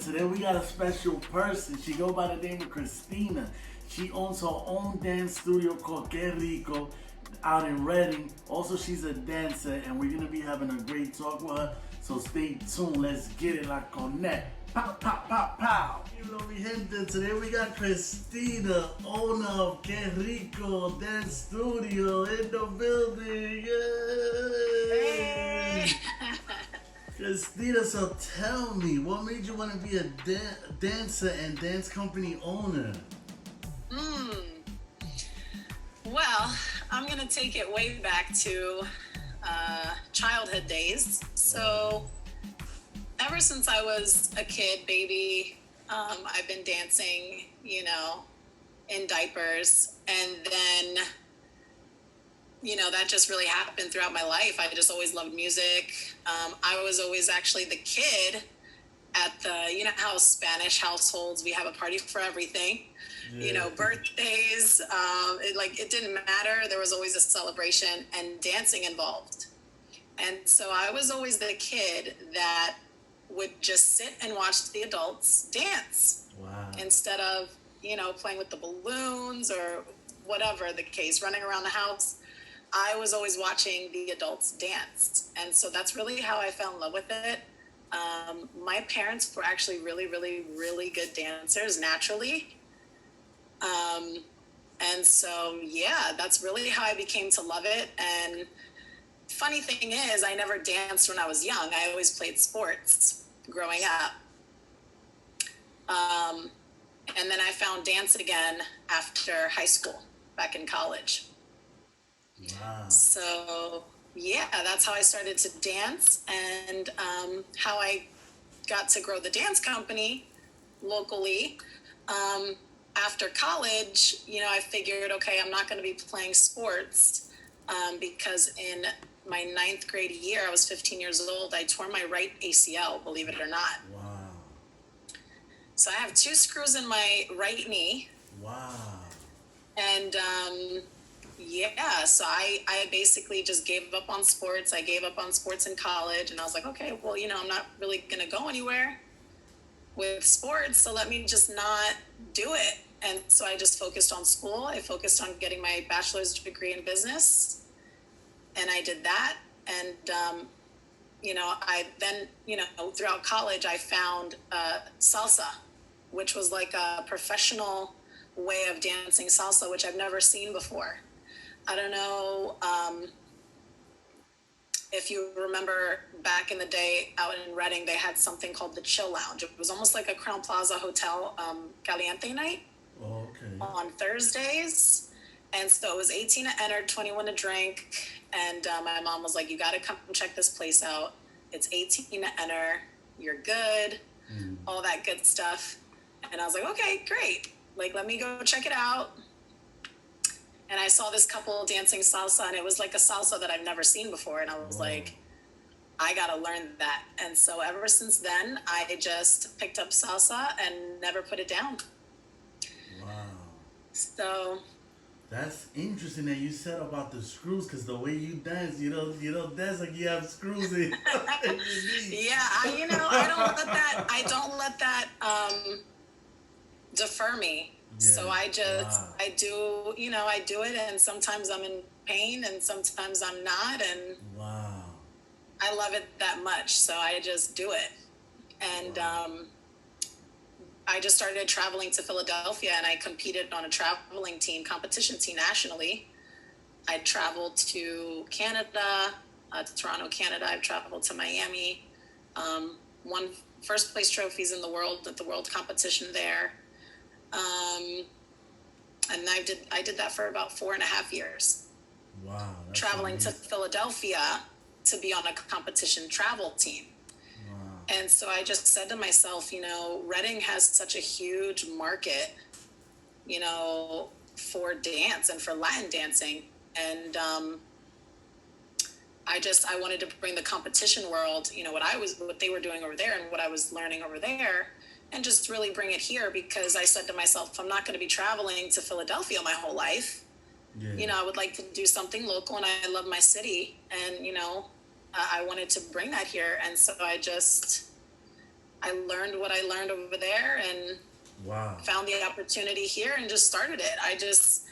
Today we got a special person. She go by the name of Cristina. She owns her own dance studio called Que Rico out in Reading. Also, she's a dancer, and we're gonna be having a great talk with her. So stay tuned. Let's get it. La connect. Pow, pow, pow, pow. You know, mi gente. Today we got Cristina, owner of Que Rico Dance Studio, in the building. Yay! Hey. Cristina, so tell me, what made you want to be a dancer and dance company owner? Well, I'm gonna take it way back to childhood days. So ever since I was a kid, baby, I've been dancing, in diapers. And then, that just really happened throughout my life. I just always loved music. I was always actually the kid at the, how Spanish households, we have a party for everything. Yeah. Birthdays, it didn't matter. There was always a celebration and dancing involved. And so I was always the kid that would just sit and watch the adults dance. Wow. Instead of, playing with the balloons or whatever the case, running around the house. I was always watching the adults dance. And so that's really how I fell in love with it. My parents were actually really, really, really good dancers naturally. And so, that's really how I became to love it. And funny thing is, I never danced when I was young. I always played sports growing up. And then I found dance again after high school, back in college. Wow. So, that's how I started to dance and how I got to grow the dance company locally. After college, I figured, okay, I'm not going to be playing sports because in my 9th grade year, I was 15 years old, I tore my right ACL, believe it or not. Wow. So I have 2 screws in my right knee. Wow. And so I basically just gave up on sports. I gave up on sports in college, and I was like, okay, well, I'm not really going to go anywhere with sports, so let me just not do it. And so I just focused on school. I focused on getting my bachelor's degree in business, and I did that. And I then, throughout college, I found salsa, which was like a professional way of dancing salsa, which I've never seen before. I don't know if you remember back in the day out in Reading, they had something called the Chill Lounge. It was almost like a Crown Plaza Hotel Caliente night on Thursdays. And so it was 18 to enter, 21 to drink. And my mom was like, you got to come and check this place out. It's 18 to enter. You're good. All that good stuff. And I was like, okay, great. Let me go check it out. And I saw this couple dancing salsa, and it was like a salsa that I've never seen before. And I was like, I got to learn that. And so ever since then, I just picked up salsa and never put it down. Wow. So That's interesting that you said about the screws, because the way you dance, you don't dance like you have screws in your knee. I don't let that defer me. Yeah. So I do it, and sometimes I'm in pain and sometimes I'm not, and Wow. I love it that much, so I just do it. And I just started traveling to Philadelphia, and I competed on a traveling team, competition team nationally. I traveled to Canada, to Toronto, Canada. I've traveled to Miami, won first place trophies in the world at the world competition there. And I did that for about 4.5 years. Wow. Traveling amazing. to Philadelphia to be on a competition travel team. Wow. And so I just said to myself, Reading has such a huge market, for dance and for Latin dancing. And I wanted to bring the competition world, what they were doing over there and what I was learning over there, and just really bring it here, because I said to myself, I'm not going to be traveling to Philadelphia my whole life. Yeah. I would like to do something local, and I love my city, and, I wanted to bring that here. And so I just I learned what I learned over there and Wow. found the opportunity here and just started it. I just,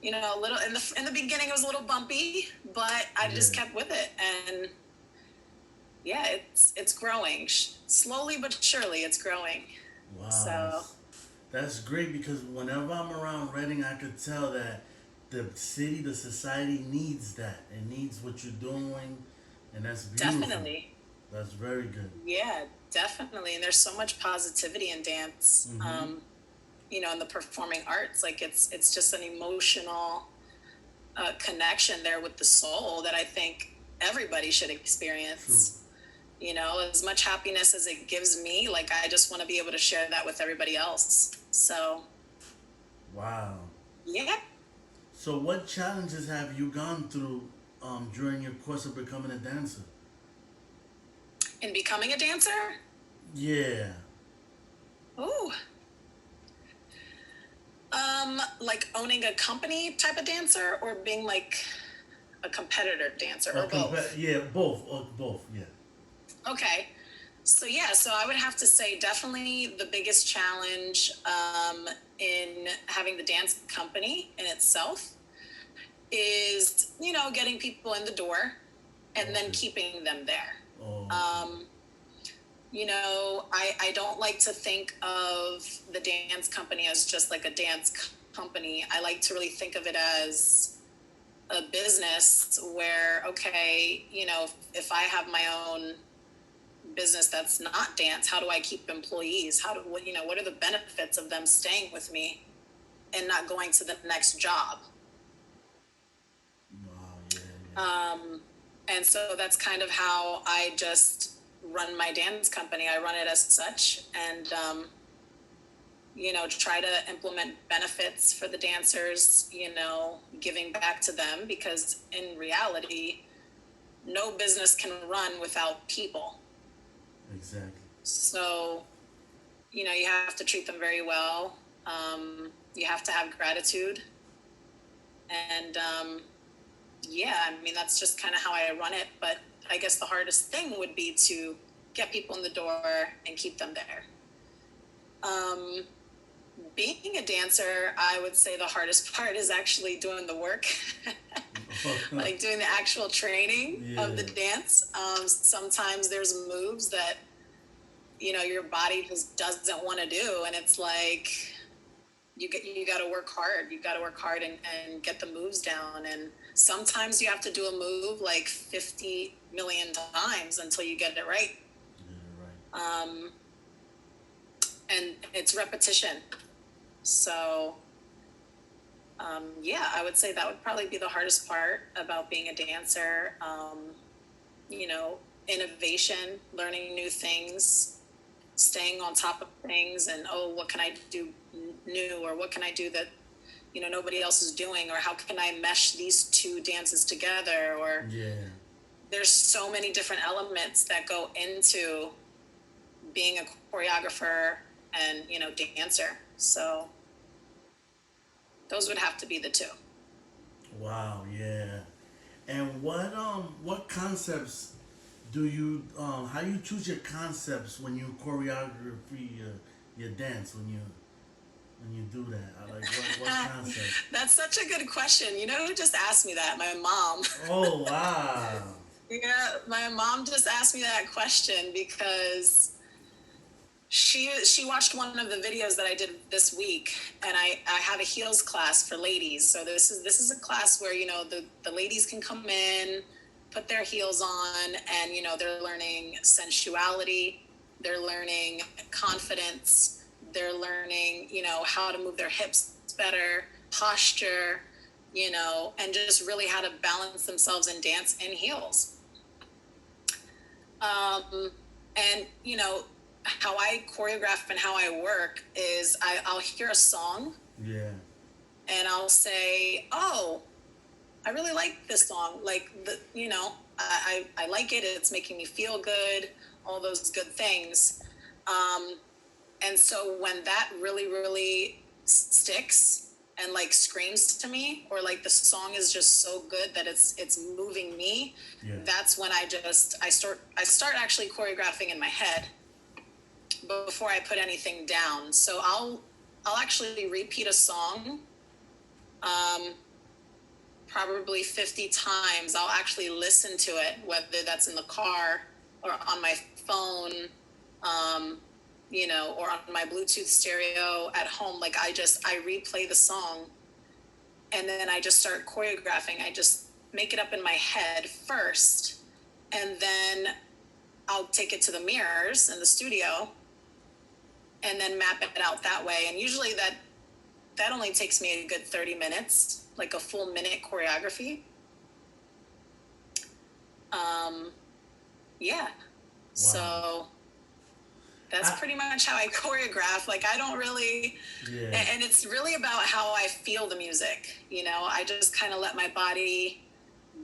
a little in the beginning it was a little bumpy, but I just kept with it, and yeah, it's growing slowly but surely. It's growing. Wow. So That's great because whenever I'm around Reading, I could tell that the city, the society needs that. It needs what you're doing, and that's beautiful. definitely, That's very good. yeah, definitely. And there's so much positivity in dance. Mm-hmm. In the performing arts, like it's just an emotional connection there with the soul that I think everybody should experience. True. As much happiness as it gives me, like I just want to be able to share that with everybody else. So Wow. yeah. So, what challenges have you gone through during your course of becoming a dancer? In becoming a dancer, Yeah. ooh, like owning a company type of dancer, or being like a competitor dancer, or both. Yeah, both. Both. Yeah. Okay. So yeah, so I would have to say definitely the biggest challenge in having the dance company in itself is, getting people in the door and then keeping them there. Oh. I don't like to think of the dance company as just like a dance company. I like to really think of it as a business where, okay, if I have my own business that's not dance, how do I keep employees? What are the benefits of them staying with me and not going to the next job? Wow. Yeah. Yeah. And so that's kind of how I just run my dance company. I run it as such, and try to implement benefits for the dancers, giving back to them, because in reality, no business can run without people. Exactly. So, you have to treat them very well. You have to have gratitude. And that's just kind of how I run it. But I guess the hardest thing would be to get people in the door and keep them there. Being a dancer, I would say the hardest part is actually doing the work, like doing the actual training of the dance. Sometimes there's moves that, your body just doesn't want to do. And it's like, you got to work hard. You got to work hard and get the moves down. And sometimes you have to do a move like 50 million times until you get it right. Yeah, right. And it's repetition. So, I would say that would probably be the hardest part about being a dancer. Innovation, learning new things, staying on top of things, and what can I do new, or what can I do that nobody else is doing, or how can I mesh these two dances together, or there's so many different elements that go into being a choreographer and dancer. So those would have to be the two. Wow. Yeah. And what concepts do you how you choose your concepts when you choreography your dance, when you do that? Like what concept? That's such a good question. You know who just asked me that? My mom. Oh wow. Yeah, my mom just asked me that question because she watched one of the videos that I did this week, and I have a heels class for ladies. So this is a class where the ladies can come in, put their heels on, and they're learning sensuality, they're learning confidence, they're learning how to move their hips better, posture, and just really how to balance themselves in dance in heels. And how I choreograph and how I work is I'll hear a song, and I'll say, oh, I really like this song. Like, I like it. It's making me feel good, all those good things. And so when that really, really sticks and like screams to me, or like the song is just so good that it's moving me, that's when I start actually choreographing in my head. before I put anything down. So I'll actually repeat a song probably 50 times. I'll actually listen to it, whether that's in the car or on my phone, or on my Bluetooth stereo at home. Like I replay the song, and then I just start choreographing. I just make it up in my head first, and then I'll take it to the mirrors in the studio and then map it out that way. And usually that only takes me a good 30 minutes, like a full minute choreography. Yeah. Wow. So that's pretty much how I choreograph. Like I don't really, and it's really about how I feel the music, I just kind of let my body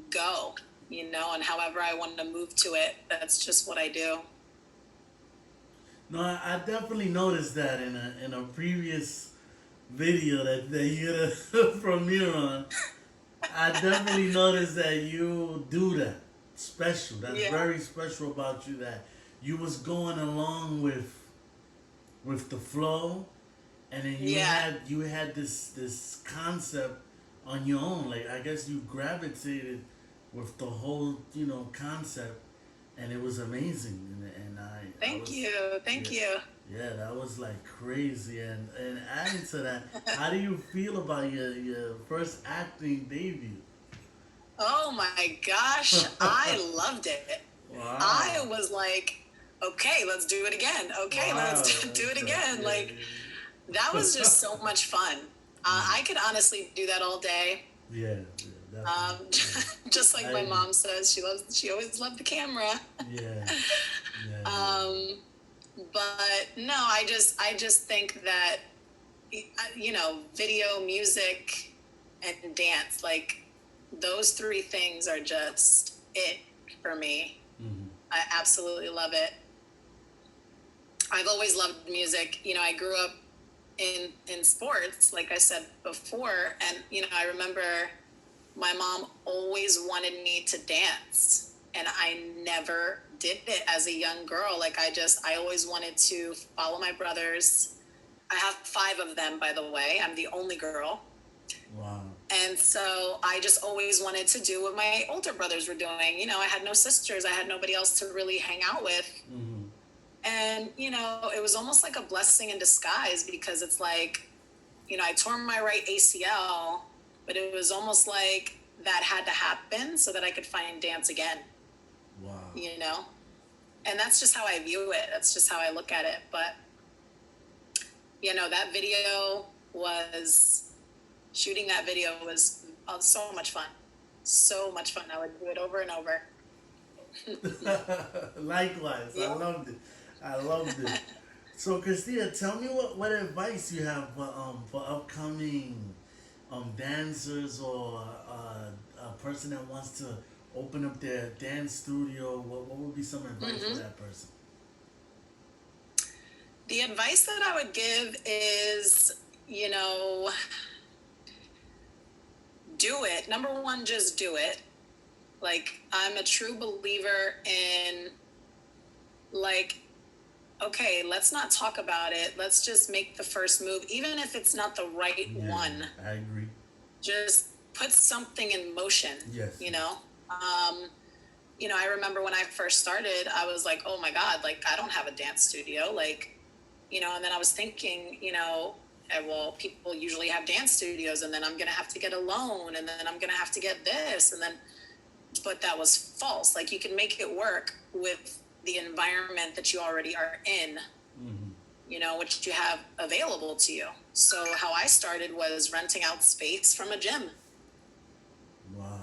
go, and however I want to move to it, that's just what I do. No, I definitely noticed that in a previous video that you had a premiere on. I definitely noticed that you do that special. That's very special about you, that you was going along with the flow, and then you had this concept on your own. Like I guess you gravitated with the whole concept, and it was amazing. And thank you. Yeah, that was like crazy. And adding to that, how do you feel about your first acting debut? Oh my gosh, I loved it. Wow. I was like, okay, let's do it again. Okay, let's do it again. Like, that was just so much fun. I could honestly do that all day. Yeah. Just like my mom says, she always loved the camera. Yeah. But no, I just think that, video, music, and dance, like those three things are just it for me. Mm-hmm. I absolutely love it. I've always loved music. I grew up in sports, like I said before, and I remember my mom always wanted me to dance, and I never did it as a young girl. Like I always wanted to follow my brothers. I have 5 of them, by the way. I'm the only girl. Wow. And so I just always wanted to do what my older brothers were doing. I had no sisters. I had nobody else to really hang out with. Mm-hmm. And, it was almost like a blessing in disguise, because it's like, I tore my right ACL, but it was almost like that had to happen so that I could find dance again. Wow. And that's just how I view it. That's just how I look at it. But, that video shooting that video was so much fun. So much fun. I would do it over and over. Likewise. Yeah. I loved it. So, Cristina, tell me what advice you have for upcoming dancers, or a person that wants to open up their dance studio. What would be some advice for that person? The advice that I would give is, do it. Number one, just do it. Like, I'm a true believer in, like, okay, let's not talk about it. Let's just make the first move, even if it's not the right one. I agree. Just put something in motion. Yes. I remember when I first started, I was like, oh my God, like I don't have a dance studio. Like, and then I was thinking, well, people usually have dance studios, and then I'm going to have to get a loan, and then I'm going to have to get this. But that was false. Like, you can make it work with the environment that you already are in, which you have available to you. So how I started was renting out space from a gym. Wow.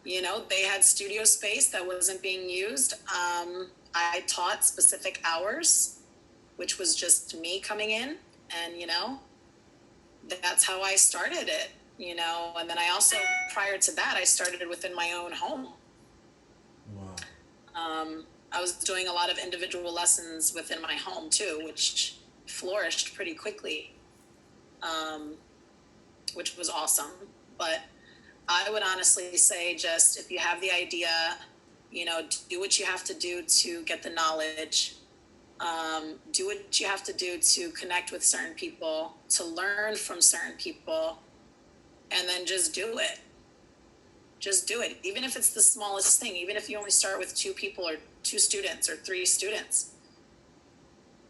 They had studio space that wasn't being used. I taught specific hours, which was just me coming in, and, that's how I started it, and then I also, prior to that, I started within my own home. Wow. I was doing a lot of individual lessons within my home too, which flourished pretty quickly, which was awesome. But I would honestly say, just if you have the idea, do what you have to do to get the knowledge, Do what you have to do to connect with certain people, to learn from certain people, and then just do it. Just do it. Even if it's the smallest thing, even if you only start with 2 people or 2 students or 3 students,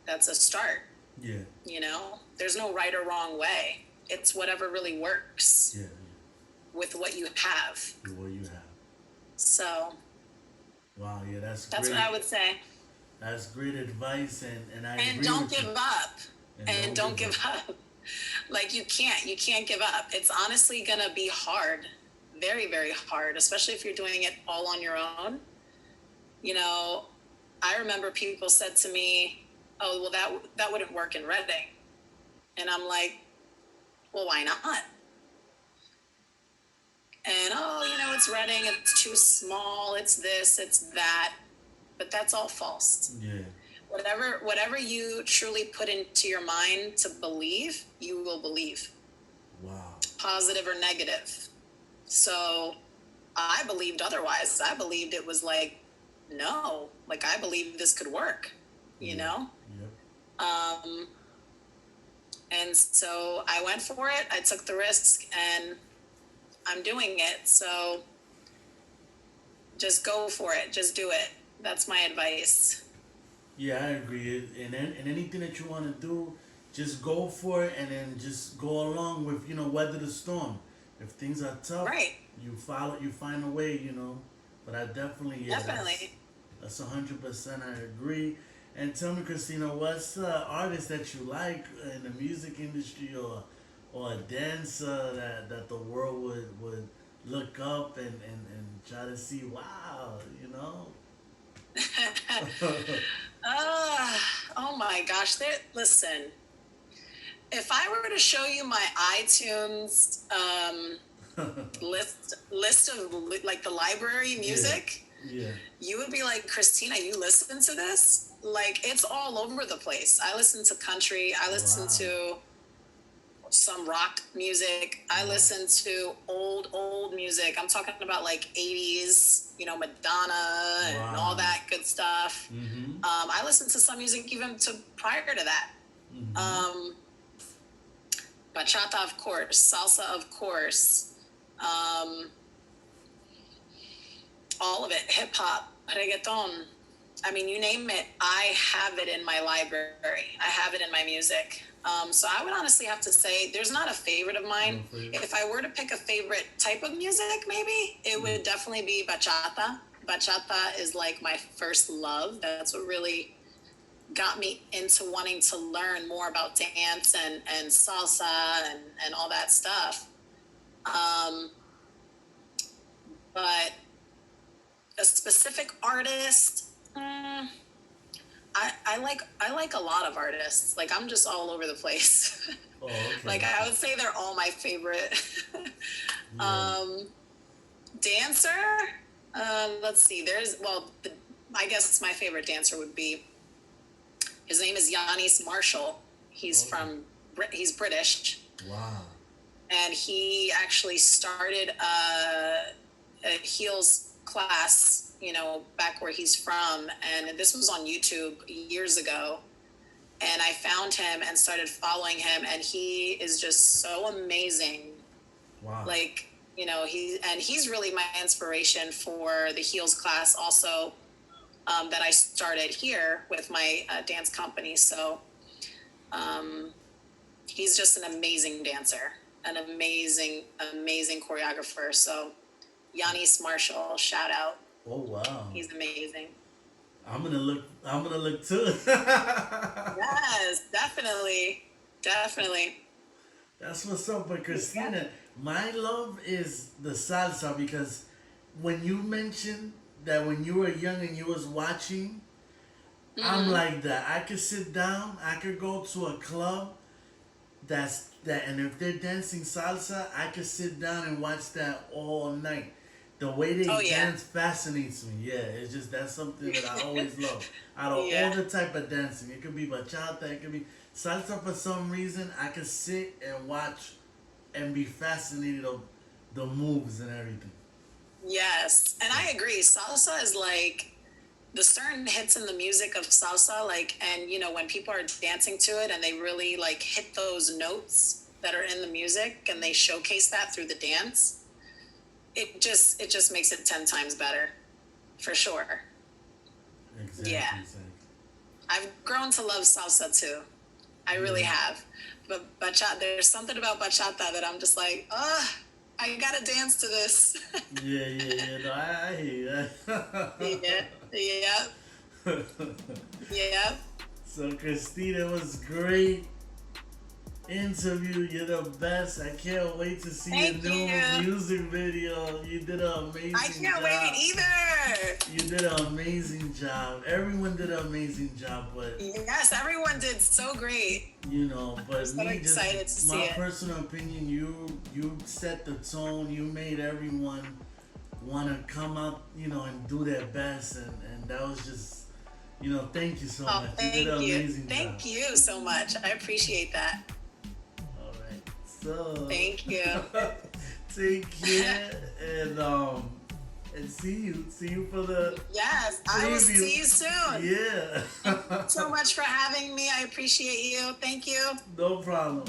that's a start. Yeah. You know, there's no right or wrong way. It's whatever really works. Yeah. With what you have. With what you have. So. Wow. Yeah, that's what I would say. That's great advice, and I agree And don't with give you. up. And don't give up. Like you can't give up. It's honestly gonna be hard, very, very hard, especially if you're doing it all on your own. You know, I remember people said to me, "Oh, well, that wouldn't work in Reading," and I'm like, "Well, why not?" And it's Reading. It's too small. It's this. It's that. But that's all false. Yeah. Whatever you truly put into your mind to believe, you will believe. Wow. Positive or negative. So I believed otherwise. I believed it was like, no, like I believe this could work, you know? Yep. And so I went for it. I took the risk and I'm doing it. So just go for it. Just do it. That's my advice. Yeah, I agree. And anything that you want to do, just go for it, and then just go along with, weather the storm. If things are tough, right, you find a way, But I definitely, definitely. That's 100%. I agree. And tell me, Cristina, what's the artist that you like in the music industry, or a dancer that the world would look up and try to see, wow, Oh my gosh. Listen, if I were to show you my iTunes list of like the library music, yeah, you would be like, Cristina, you listen to this? Like, it's all over the place. I listen to country. I listen to some rock music. I listen to old music. I'm talking about like 80s, Madonna and all that good stuff. Mm-hmm. I listen to some music even prior to that. Mm-hmm. Bachata, of course. Salsa, of course. All of it. Hip hop, reggaeton. I mean, you name it, I have it in my library. I have it in my music. So I would honestly have to say there's not a favorite of mine. If I were to pick a favorite type of music, maybe it would definitely be bachata. Bachata is like my first love. That's what really got me into wanting to learn more about dance and salsa and all that stuff. But a specific artist, I like a lot of artists. Like, I'm just all over the place. Oh, okay. Like, I would say they're all my favorite. Dancer, let's see. I guess my favorite dancer would be, his name is Yanis Marshall. He's he's British. Wow. And he actually started a heels class, back where he's from. And this was on YouTube years ago. And I found him and started following him. And he is just so amazing. Wow. Like, he's really my inspiration for the heels class also, that I started here with my dance company. So he's just an amazing dancer, an amazing, amazing choreographer. So Yanis Marshall, shout out. Oh wow. He's amazing. I'm gonna look too. Yes, definitely. That's what's up. But Cristina, my love is the salsa, because when you mentioned that when you were young and you was watching, I'm like that. I could sit down, I could go to a club and if they're dancing salsa, I could sit down and watch that all night. The way they dance fascinates me. Yeah, it's just, that's something that I always love. Out of all the type of dancing, it could be bachata, it could be salsa. For some reason, I could sit and watch and be fascinated of the moves and everything. Yes, and I agree. Salsa is like, the certain hits in the music of salsa, like, and you know, when people are dancing to it and they really like hit those notes that are in the music and they showcase that through the dance, it just makes it 10 times better, for sure. Exactly. Yeah. Exactly. I've grown to love salsa too. I really have. But bachata, there's something about bachata that I'm just like, I gotta dance to this. Yeah. No, I hear Yeah, yeah, that. yeah. So, Christina, it was great interview. You're the best. I can't wait to see Thank your new you. music video. You did an amazing job. I can't wait either. You did an amazing job. Everyone did an amazing job, but Yes, everyone did so great. you know, but I'm so me excited to just see my it. personal opinion, you set the tone. You made everyone want to come out, you know, and do their best, and that was just, you know, thank you so Oh, much. thank You did an you. amazing job. Thank you so much. I appreciate that. All right, so Thank you. take care and see you for the Yes, I will preview. see you soon. Yeah. So much for having me. I appreciate you. Thank you. No problem.